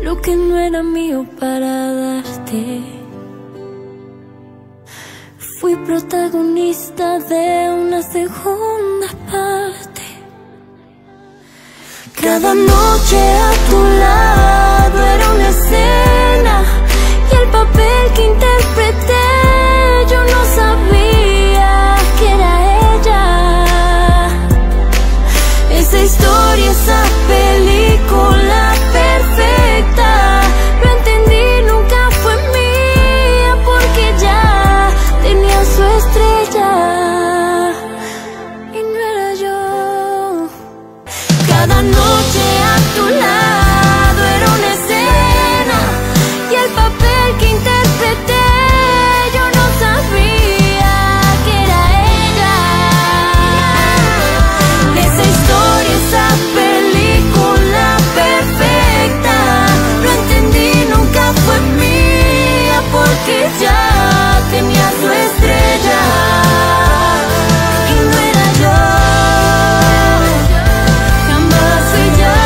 lo que no era mío para darte. Fui protagonista de una segunda parte. Cada noche a tu lado era una escena, y el papel que interpreté yo no sabía que era ella. Esa historia, esa película perfecta, no entendí, nunca fue mía, porque ya tenía su estrella y no era yo. Cada noche a tu lado era una escena, y el papel que interpreté yo no sabía que era ella. Esa historia, esa película perfecta, no entendí, nunca fue mía, porque ya tenía su estrella y no era yo. Jamás fui yo.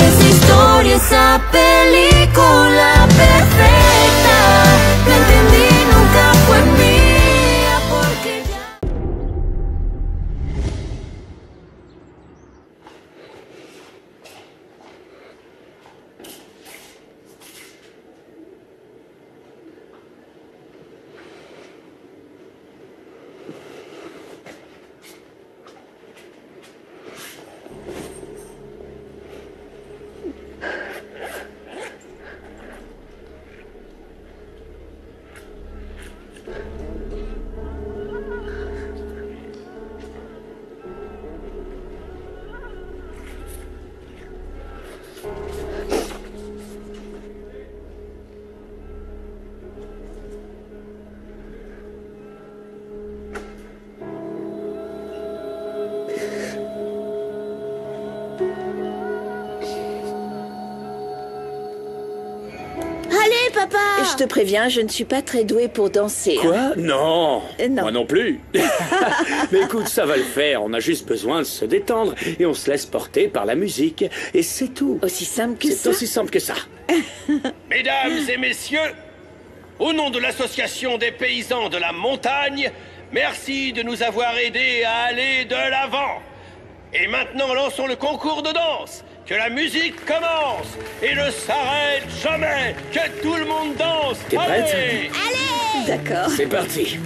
Esa historia, esa película perfecta, no entendí, nunca fue mía, porque ya. Allez, papa! Je te préviens, je ne suis pas très douée pour danser. Quoi? Non. Non. Moi non plus. Mais écoute, ça va le faire. On a juste besoin de se détendre et on se laisse porter par la musique. Et c'est tout. Aussi simple que ça. C'est aussi simple que ça. Mesdames et messieurs, au nom de l'association des paysans de la montagne, merci de nous avoir aidés à aller de l'avant. Et maintenant, lançons le concours de danse. Que la musique commence et ne s'arrête jamais. Que tout le monde danse. T'es prête? Allez! D'accord. C'est parti.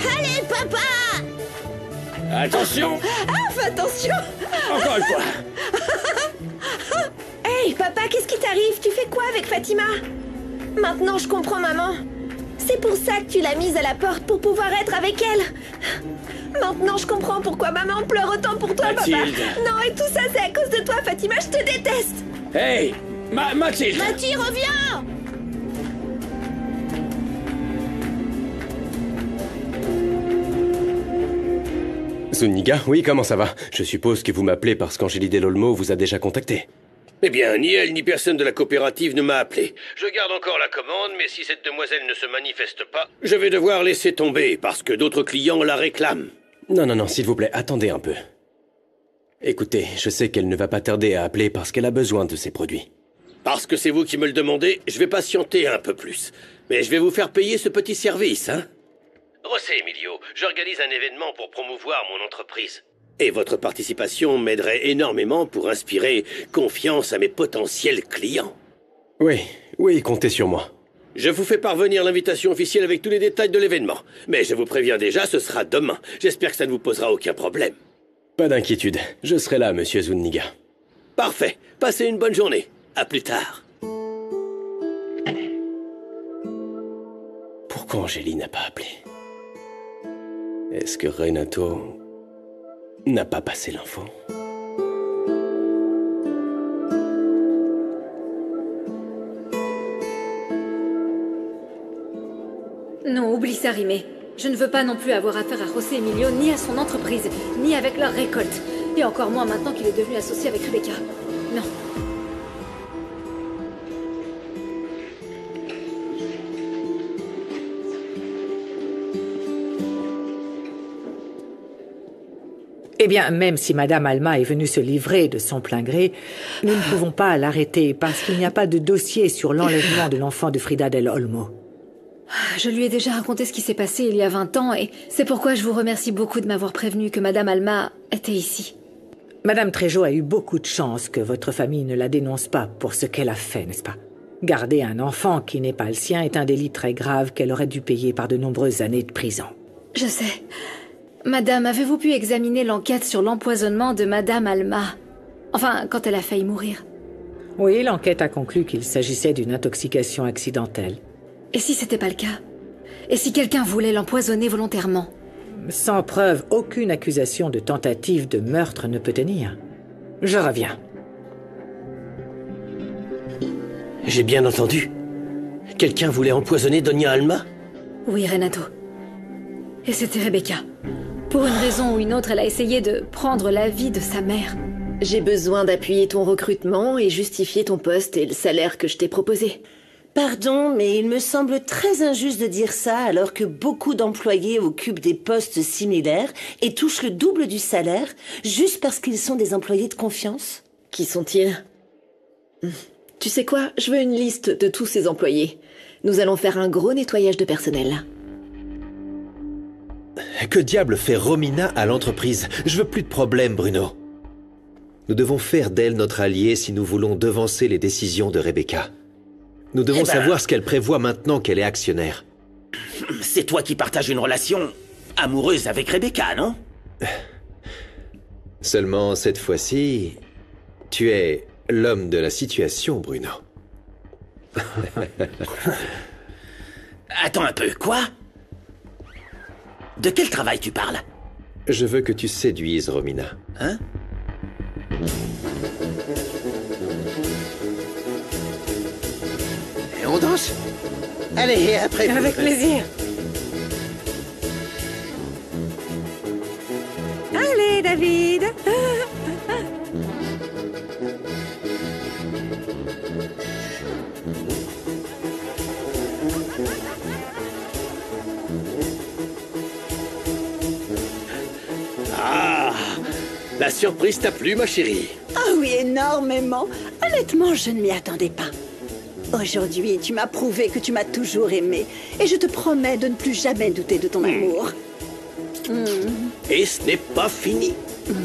Allez, papa! Attention. Ah, fais attention! Encore une fois. Hey, papa, qu'est-ce qui t'arrive? Tu fais quoi avec Fatima? Maintenant, je comprends, maman. C'est pour ça que tu l'as mise à la porte, pour pouvoir être avec elle. Maintenant, je comprends pourquoi maman pleure autant pour toi, papa. Mathilde. Non, et tout ça, c'est à cause de toi, Fatima, je te déteste. Hey, Mathilde. Mathilde, reviens! Zuniga, oui, comment ça va? Je suppose que vous m'appelez parce qu'Angélie Delolmo vous a déjà contacté. Eh bien, ni elle ni personne de la coopérative ne m'a appelé. Je garde encore la commande, mais si cette demoiselle ne se manifeste pas, je vais devoir laisser tomber parce que d'autres clients la réclament. Non, s'il vous plaît, attendez un peu. Écoutez, je sais qu'elle ne va pas tarder à appeler parce qu'elle a besoin de ces produits. Parce que c'est vous qui me le demandez, je vais patienter un peu plus. Mais je vais vous faire payer ce petit service, hein? José Emilio, j'organise un événement pour promouvoir mon entreprise. Et votre participation m'aiderait énormément pour inspirer confiance à mes potentiels clients. Oui, comptez sur moi. Je vous fais parvenir l'invitation officielle avec tous les détails de l'événement. Mais je vous préviens déjà, ce sera demain. J'espère que ça ne vous posera aucun problème. Pas d'inquiétude, je serai là, monsieur Zuniga. Parfait. Passez une bonne journée. À plus tard. Pourquoi Angélie n'a pas appelé? Est-ce que Renato n'a pas passé l'info? Non, oublie ça, Rimé. Je ne veux pas non plus avoir affaire à José Emilio, ni à son entreprise, ni avec leur récolte. Et encore moins maintenant qu'il est devenu associé avec Rebecca. Non. Eh bien, même si Madame Alma est venue se livrer de son plein gré, nous ne pouvons pas l'arrêter parce qu'il n'y a pas de dossier sur l'enlèvement de l'enfant de Frida del Olmo. Je lui ai déjà raconté ce qui s'est passé il y a 20 ans et c'est pourquoi je vous remercie beaucoup de m'avoir prévenu que Madame Alma était ici. Madame Trejo a eu beaucoup de chance que votre famille ne la dénonce pas pour ce qu'elle a fait, n'est-ce pas? Garder un enfant qui n'est pas le sien est un délit très grave qu'elle aurait dû payer par de nombreuses années de prison. Je sais. Madame, avez-vous pu examiner l'enquête sur l'empoisonnement de Madame Alma? Enfin, quand elle a failli mourir. Oui, l'enquête a conclu qu'il s'agissait d'une intoxication accidentelle. Et si c'était pas le cas? Et si quelqu'un voulait l'empoisonner volontairement? Sans preuve, aucune accusation de tentative de meurtre ne peut tenir. Je reviens. J'ai bien entendu. Quelqu'un voulait empoisonner Doña Alma? Oui, Renato. Et c'était Rebecca. Pour une raison ou une autre, elle a essayé de prendre la vie de sa mère. J'ai besoin d'appuyer ton recrutement et justifier ton poste et le salaire que je t'ai proposé. Pardon, mais il me semble très injuste de dire ça alors que beaucoup d'employés occupent des postes similaires et touchent le double du salaire juste parce qu'ils sont des employés de confiance. Qui sont-ils? Tu sais quoi? Je veux une liste de tous ces employés. Nous allons faire un gros nettoyage de personnel. Que diable fait Romina à l'entreprise? Je veux plus de problèmes, Bruno. Nous devons faire d'elle notre alliée si nous voulons devancer les décisions de Rebecca. Nous devons savoir ce qu'elle prévoit maintenant qu'elle est actionnaire. C'est toi qui partages une relation amoureuse avec Rebecca, non? Seulement, cette fois-ci, tu es l'homme de la situation, Bruno. Attends un peu, quoi? De quel travail tu parles? Je veux que tu séduises Romina. Hein? Et on danse? Allez, après... Avec plaisir. Allez, David. Ah! La surprise t'a plu, ma chérie? Ah oui, énormément. Honnêtement, je ne m'y attendais pas. Aujourd'hui, tu m'as prouvé que tu m'as toujours aimé. Et je te promets de ne plus jamais douter de ton amour. Et ce n'est pas fini.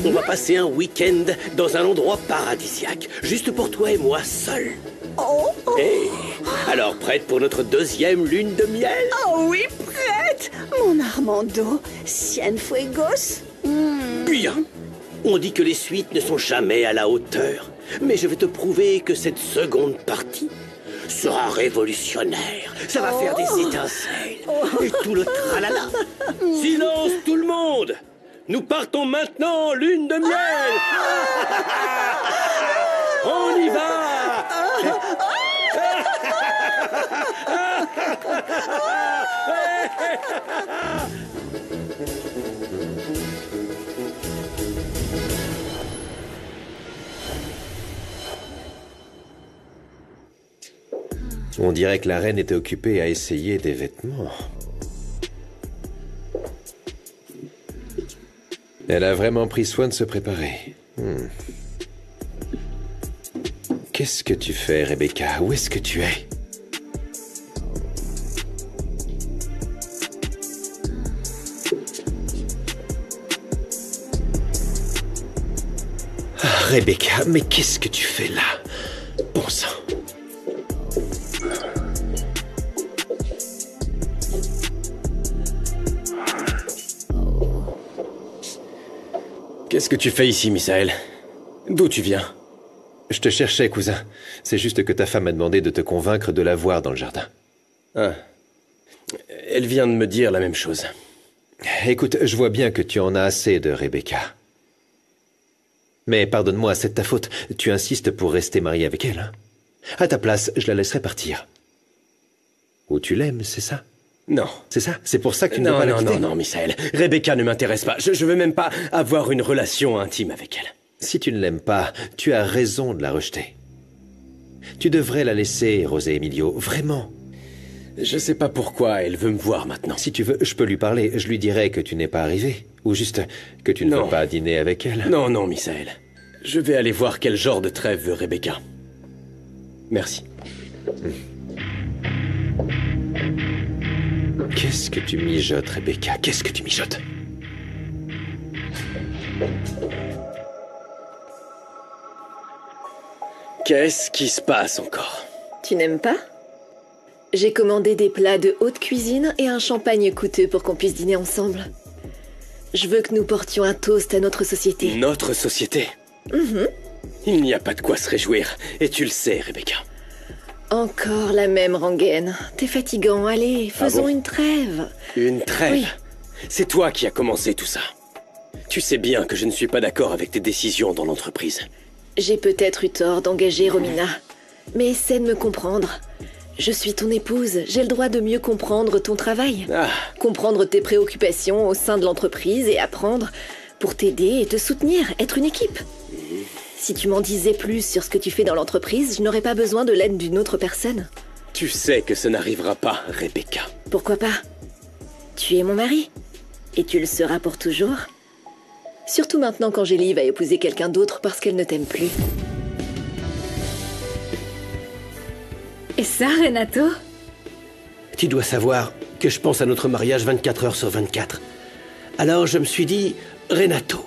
On va passer un week-end dans un endroit paradisiaque. Juste pour toi et moi seuls. Oh, oh. Hey, alors prête pour notre deuxième lune de miel? Oh oui, prête. Mon Armando, Cienfuegos. Bien. On dit que les suites ne sont jamais à la hauteur. Mais je vais te prouver que cette seconde partie sera révolutionnaire. Ça va faire des étincelles. Et tout le tralala. Silence tout le monde. Nous partons maintenant en lune de miel. On y va. On dirait que la reine était occupée à essayer des vêtements. Elle a vraiment pris soin de se préparer. Qu'est-ce que tu fais, Rebecca? Où est-ce que tu es? Ah, Rebecca, mais qu'est-ce que tu fais là? Bon sang. Qu'est-ce que tu fais ici, Misaël? D'où tu viens? Je te cherchais, cousin. C'est juste que ta femme m'a demandé de te convaincre de la voir dans le jardin. Ah. Elle vient de me dire la même chose. Écoute, je vois bien que tu en as assez de Rebecca. Mais pardonne-moi, c'est de ta faute. Tu insistes pour rester marié avec elle, hein? À ta place, je la laisserai partir. Ou tu l'aimes, c'est ça? Non. C'est ça? C'est pour ça que tu ne veux pas la quitter? Non, Misaël. Rebecca ne m'intéresse pas. Je veux même pas avoir une relation intime avec elle. Si tu ne l'aimes pas, tu as raison de la rejeter. Tu devrais la laisser, José Emilio, vraiment. Je sais pas pourquoi elle veut me voir maintenant. Si tu veux, je peux lui parler. Je lui dirai que tu n'es pas arrivé. Ou juste que tu ne veux pas dîner avec elle. Non, non, Misaël. Je vais aller voir quel genre de trêve veut Rebecca. Merci. Qu'est-ce que tu mijotes, Rebecca? Qu'est-ce que tu mijotes? Qu'est-ce qui se passe encore? Tu n'aimes pas? J'ai commandé des plats de haute cuisine et un champagne coûteux pour qu'on puisse dîner ensemble. Je veux que nous portions un toast à notre société. Notre société? Il n'y a pas de quoi se réjouir. Et tu le sais, Rebecca. Encore la même rengaine. T'es fatigant, allez, faisons une trêve. Une trêve? Oui. C'est toi qui as commencé tout ça. Tu sais bien que je ne suis pas d'accord avec tes décisions dans l'entreprise. J'ai peut-être eu tort d'engager Romina, mais essaie de me comprendre. Je suis ton épouse, j'ai le droit de mieux comprendre ton travail. Comprendre tes préoccupations au sein de l'entreprise et apprendre pour t'aider et te soutenir, être une équipe. Si tu m'en disais plus sur ce que tu fais dans l'entreprise, je n'aurais pas besoin de l'aide d'une autre personne. Tu sais que ça n'arrivera pas, Rebecca. Pourquoi pas? Tu es mon mari. Et tu le seras pour toujours. Surtout maintenant qu'Angélie va épouser quelqu'un d'autre parce qu'elle ne t'aime plus. Et ça, Renato? Tu dois savoir que je pense à notre mariage 24 heures sur 24. Alors je me suis dit, Renato,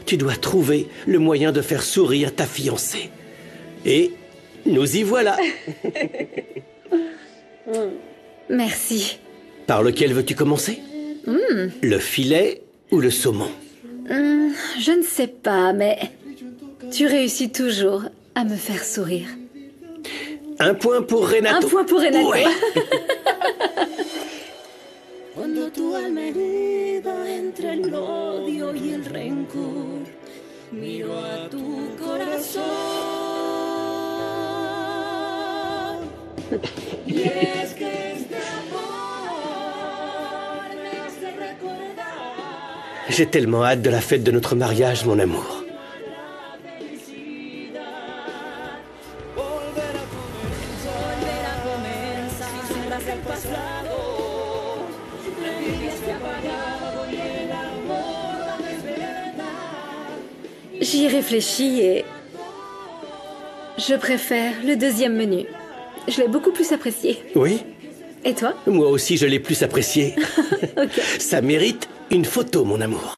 tu dois trouver le moyen de faire sourire ta fiancée. Et nous y voilà. Merci. Par lequel veux-tu commencer? Le filet ou le saumon? Je ne sais pas, mais tu réussis toujours à me faire sourire. Un point pour Renato. Un point pour Renato. Ouais. Cuando tu alma herida entre el odio y el rencor, miro a tu corazón. Y es que este amor me hace recordar. J'ai tellement hâte de la fête de notre mariage, mon amour. J'y réfléchis et je préfère le deuxième menu. Je l'ai beaucoup plus apprécié. Oui? Et toi? Moi aussi, je l'ai plus apprécié. Ok. Ça mérite une photo, mon amour.